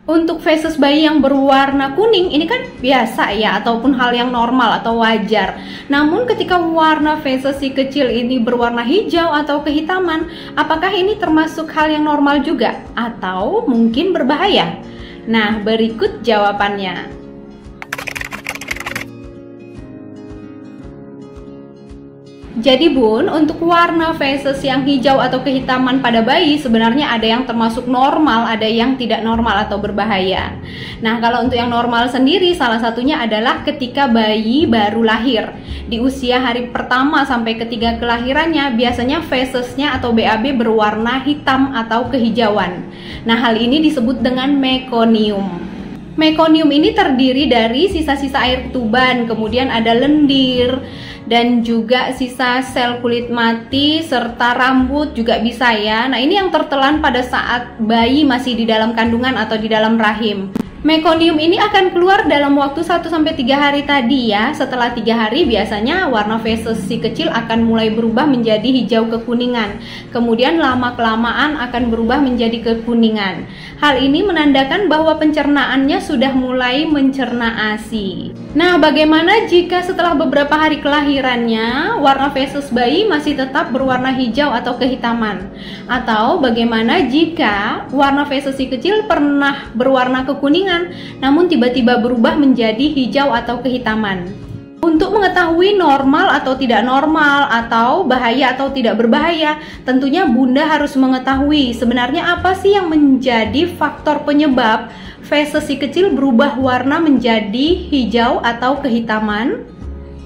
Untuk feses bayi yang berwarna kuning ini kan biasa ya, ataupun hal yang normal atau wajar. Namun ketika warna feses si kecil ini berwarna hijau atau kehitaman, apakah ini termasuk hal yang normal juga? Atau mungkin berbahaya? Nah, berikut jawabannya. Jadi Bun, untuk warna feses yang hijau atau kehitaman pada bayi sebenarnya ada yang termasuk normal, ada yang tidak normal atau berbahaya. Nah, kalau untuk yang normal sendiri, salah satunya adalah ketika bayi baru lahir. Di usia hari pertama sampai ketiga kelahirannya, biasanya fesesnya atau BAB berwarna hitam atau kehijauan. Nah, hal ini disebut dengan mekonium. Mekonium ini terdiri dari sisa-sisa air ketuban, kemudian ada lendir, dan juga sisa sel kulit mati, serta rambut juga bisa ya. Nah, ini yang tertelan pada saat bayi masih di dalam kandungan atau di dalam rahim. Mekonium ini akan keluar dalam waktu 1-3 hari tadi ya. Setelah 3 hari biasanya warna feses si kecil akan mulai berubah menjadi hijau kekuningan. Kemudian lama-kelamaan akan berubah menjadi kekuningan. Hal ini menandakan bahwa pencernaannya sudah mulai mencerna ASI. Nah, bagaimana jika setelah beberapa hari kelahirannya warna feses bayi masih tetap berwarna hijau atau kehitaman? Atau bagaimana jika warna feses si kecil pernah berwarna kekuningan namun tiba-tiba berubah menjadi hijau atau kehitaman? Untuk mengetahui normal atau tidak normal, atau bahaya atau tidak berbahaya, tentunya Bunda harus mengetahui sebenarnya apa sih yang menjadi faktor penyebab feses si kecil berubah warna menjadi hijau atau kehitaman.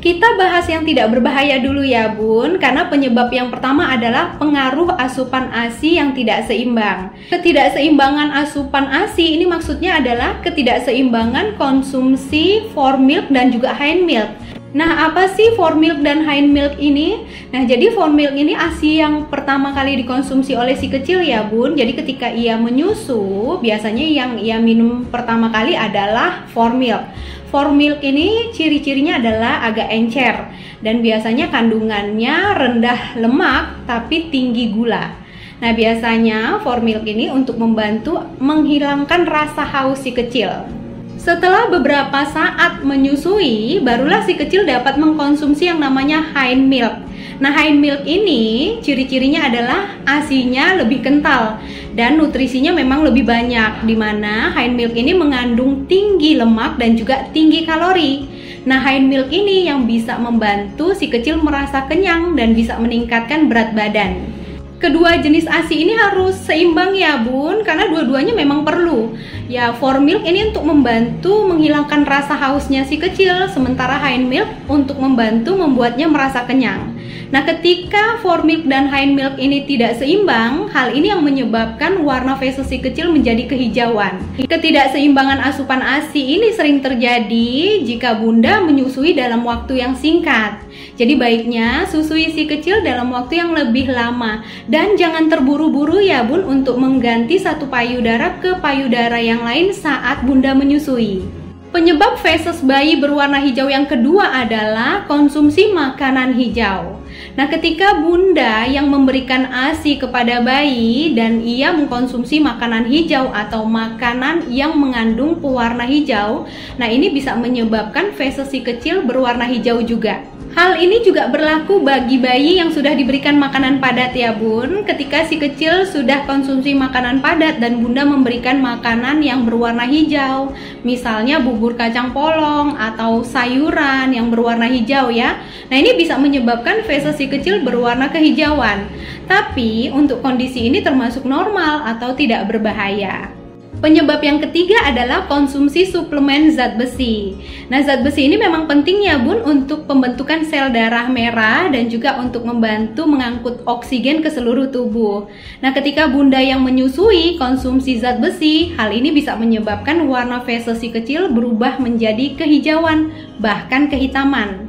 Kita bahas yang tidak berbahaya dulu ya Bun, karena penyebab yang pertama adalah pengaruh asupan ASI yang tidak seimbang. Ketidakseimbangan asupan ASI ini maksudnya adalah ketidakseimbangan konsumsi formilk dan juga hind milk. Nah, apa sih formilk dan hind milk ini? Nah, jadi formilk ini ASI yang pertama kali dikonsumsi oleh si kecil ya Bun. Jadi ketika ia menyusu, biasanya yang ia minum pertama kali adalah formilk. Formilk ini ciri-cirinya adalah agak encer dan biasanya kandungannya rendah lemak tapi tinggi gula. Nah, biasanya formilk ini untuk membantu menghilangkan rasa haus si kecil. Setelah beberapa saat menyusui, barulah si kecil dapat mengkonsumsi yang namanya hind milk. Nah, hind milk ini ciri-cirinya adalah ASI-nya lebih kental dan nutrisinya memang lebih banyak, di mana hind milk ini mengandung tinggi lemak dan juga tinggi kalori. Nah, hind milk ini yang bisa membantu si kecil merasa kenyang dan bisa meningkatkan berat badan. Kedua jenis ASI ini harus seimbang ya Bun, karena dua-duanya memang perlu. Ya, formilk ini untuk membantu menghilangkan rasa hausnya si kecil, sementara hind milk untuk membantu membuatnya merasa kenyang. Nah, ketika formilk dan hind milk ini tidak seimbang, hal ini yang menyebabkan warna feses si kecil menjadi kehijauan. Ketidakseimbangan asupan ASI ini sering terjadi jika Bunda menyusui dalam waktu yang singkat. Jadi baiknya susui si kecil dalam waktu yang lebih lama. Dan jangan terburu-buru ya Bun untuk mengganti satu payudara ke payudara yang lain saat Bunda menyusui. Penyebab feses bayi berwarna hijau yang kedua adalah konsumsi makanan hijau. Nah, ketika Bunda yang memberikan ASI kepada bayi dan ia mengkonsumsi makanan hijau atau makanan yang mengandung pewarna hijau, nah ini bisa menyebabkan feses si kecil berwarna hijau juga. Hal ini juga berlaku bagi bayi yang sudah diberikan makanan padat ya Bun. Ketika si kecil sudah konsumsi makanan padat dan Bunda memberikan makanan yang berwarna hijau, misalnya bubur kacang polong atau sayuran yang berwarna hijau ya. Nah, ini bisa menyebabkan feses si kecil berwarna kehijauan. Tapi untuk kondisi ini termasuk normal atau tidak berbahaya. Penyebab yang ketiga adalah konsumsi suplemen zat besi. Nah, zat besi ini memang penting ya Bun untuk pembentukan sel darah merah dan juga untuk membantu mengangkut oksigen ke seluruh tubuh. Nah, ketika Bunda yang menyusui konsumsi zat besi, hal ini bisa menyebabkan warna feses si kecil berubah menjadi kehijauan, bahkan kehitaman.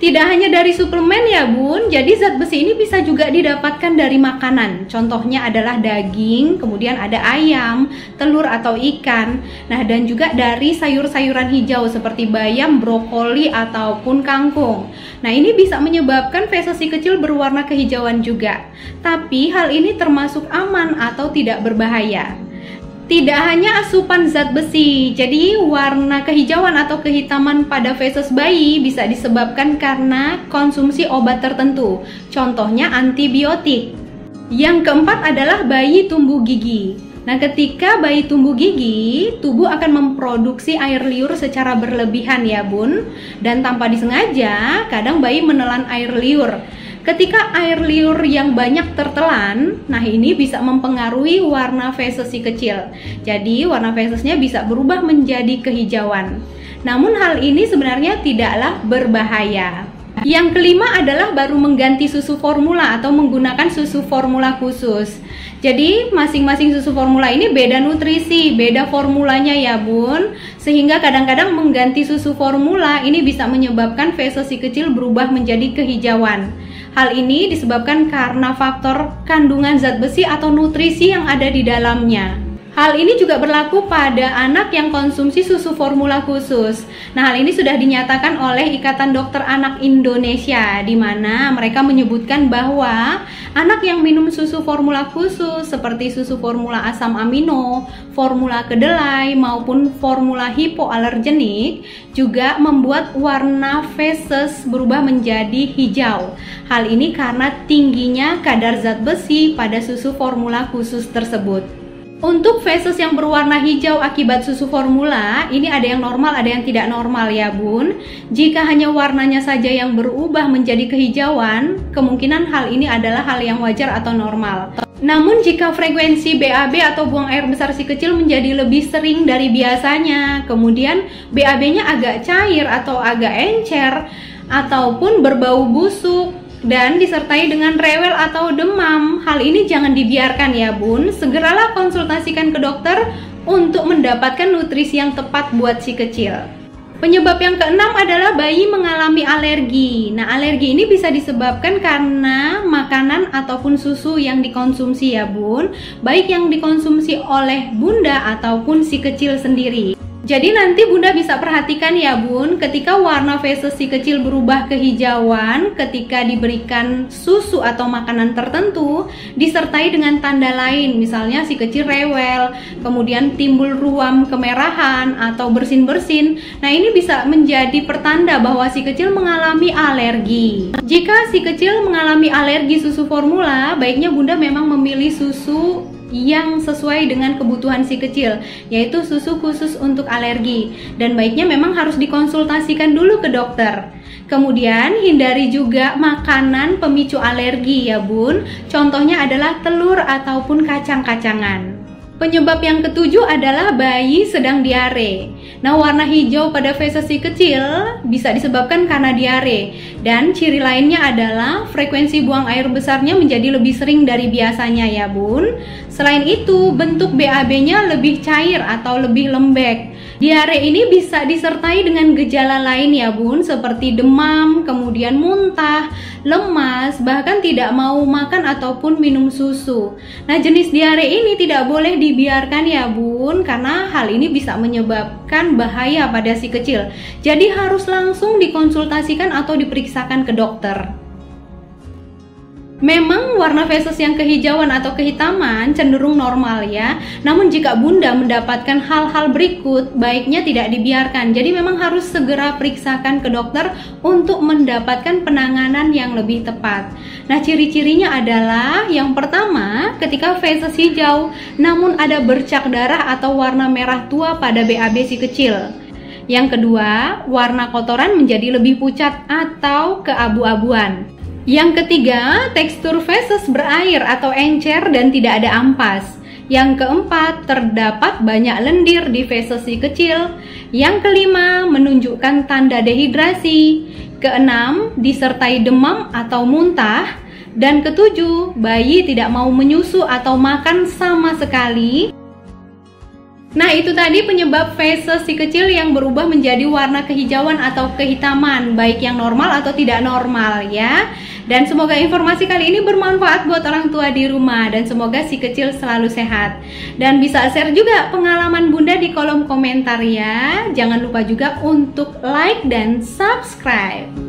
Tidak hanya dari suplemen ya Bun, jadi zat besi ini bisa juga didapatkan dari makanan. Contohnya adalah daging, kemudian ada ayam, telur atau ikan. Nah, dan juga dari sayur-sayuran hijau seperti bayam, brokoli, ataupun kangkung. Nah, ini bisa menyebabkan feses si kecil berwarna kehijauan juga. Tapi hal ini termasuk aman atau tidak berbahaya. Tidak hanya asupan zat besi, jadi warna kehijauan atau kehitaman pada feses bayi bisa disebabkan karena konsumsi obat tertentu, contohnya antibiotik. Yang keempat adalah bayi tumbuh gigi. Nah, ketika bayi tumbuh gigi, tubuh akan memproduksi air liur secara berlebihan ya bun, dan tanpa disengaja, kadang bayi menelan air liur. Ketika air liur yang banyak tertelan, nah ini bisa mempengaruhi warna feses si kecil. Jadi warna fesesnya bisa berubah menjadi kehijauan. Namun hal ini sebenarnya tidaklah berbahaya. Yang kelima adalah baru mengganti susu formula atau menggunakan susu formula khusus. Jadi masing-masing susu formula ini beda nutrisi, beda formulanya ya bun. Sehingga kadang-kadang mengganti susu formula ini bisa menyebabkan feses si kecil berubah menjadi kehijauan. Hal ini disebabkan karena faktor kandungan zat besi atau nutrisi yang ada di dalamnya. Hal ini juga berlaku pada anak yang konsumsi susu formula khusus. Nah, hal ini sudah dinyatakan oleh Ikatan Dokter Anak Indonesia, di mana mereka menyebutkan bahwa anak yang minum susu formula khusus seperti susu formula asam amino, formula kedelai, maupun formula hipoalergenik juga membuat warna feses berubah menjadi hijau. Hal ini karena tingginya kadar zat besi pada susu formula khusus tersebut. Untuk feses yang berwarna hijau akibat susu formula, ini ada yang normal, ada yang tidak normal ya bun. Jika hanya warnanya saja yang berubah menjadi kehijauan, kemungkinan hal ini adalah hal yang wajar atau normal. Namun jika frekuensi BAB atau buang air besar si kecil menjadi lebih sering dari biasanya, kemudian BAB-nya agak cair atau agak encer, ataupun berbau busuk, dan disertai dengan rewel atau demam, hal ini jangan dibiarkan ya bun. Segeralah konsultasikan ke dokter untuk mendapatkan nutrisi yang tepat buat si kecil. Penyebab yang keenam adalah bayi mengalami alergi. Nah, alergi ini bisa disebabkan karena makanan ataupun susu yang dikonsumsi ya bun, baik yang dikonsumsi oleh bunda ataupun si kecil sendiri. Jadi nanti bunda bisa perhatikan ya bun, ketika warna feses si kecil berubah kehijauan ketika diberikan susu atau makanan tertentu disertai dengan tanda lain, misalnya si kecil rewel, kemudian timbul ruam kemerahan atau bersin-bersin. Nah, ini bisa menjadi pertanda bahwa si kecil mengalami alergi. Jika si kecil mengalami alergi susu formula, baiknya bunda memang memilih susu yang sesuai dengan kebutuhan si kecil, yaitu susu khusus untuk alergi, dan baiknya memang harus dikonsultasikan dulu ke dokter. Kemudian hindari juga makanan pemicu alergi ya bun, contohnya adalah telur ataupun kacang-kacangan. Penyebab yang ketujuh adalah bayi sedang diare. Nah, warna hijau pada feses si kecil bisa disebabkan karena diare, dan ciri lainnya adalah frekuensi buang air besarnya menjadi lebih sering dari biasanya ya bun. Selain itu, bentuk BAB-nya lebih cair atau lebih lembek. Diare ini bisa disertai dengan gejala lain ya bun, seperti demam, kemudian muntah, lemas, bahkan tidak mau makan ataupun minum susu. Nah, jenis diare ini tidak boleh dibiarkan ya bun, karena hal ini bisa menyebabkan bahaya pada si kecil. Jadi harus langsung dikonsultasikan atau diperiksakan ke dokter. Memang warna feses yang kehijauan atau kehitaman cenderung normal ya. Namun jika bunda mendapatkan hal-hal berikut, baiknya tidak dibiarkan. Jadi memang harus segera periksakan ke dokter untuk mendapatkan penanganan yang lebih tepat. Nah, ciri-cirinya adalah yang pertama, ketika feses hijau namun ada bercak darah atau warna merah tua pada BAB si kecil. Yang kedua, warna kotoran menjadi lebih pucat atau keabu-abuan. Yang ketiga, tekstur feses berair atau encer dan tidak ada ampas. Yang keempat, terdapat banyak lendir di feses si kecil. Yang kelima, menunjukkan tanda dehidrasi. Keenam, disertai demam atau muntah. Dan ketujuh, bayi tidak mau menyusu atau makan sama sekali. Nah, itu tadi penyebab feses si kecil yang berubah menjadi warna kehijauan atau kehitaman, baik yang normal atau tidak normal ya. Dan semoga informasi kali ini bermanfaat buat orang tua di rumah, dan semoga si kecil selalu sehat. Dan bisa share juga pengalaman bunda di kolom komentar ya. Jangan lupa juga untuk like dan subscribe.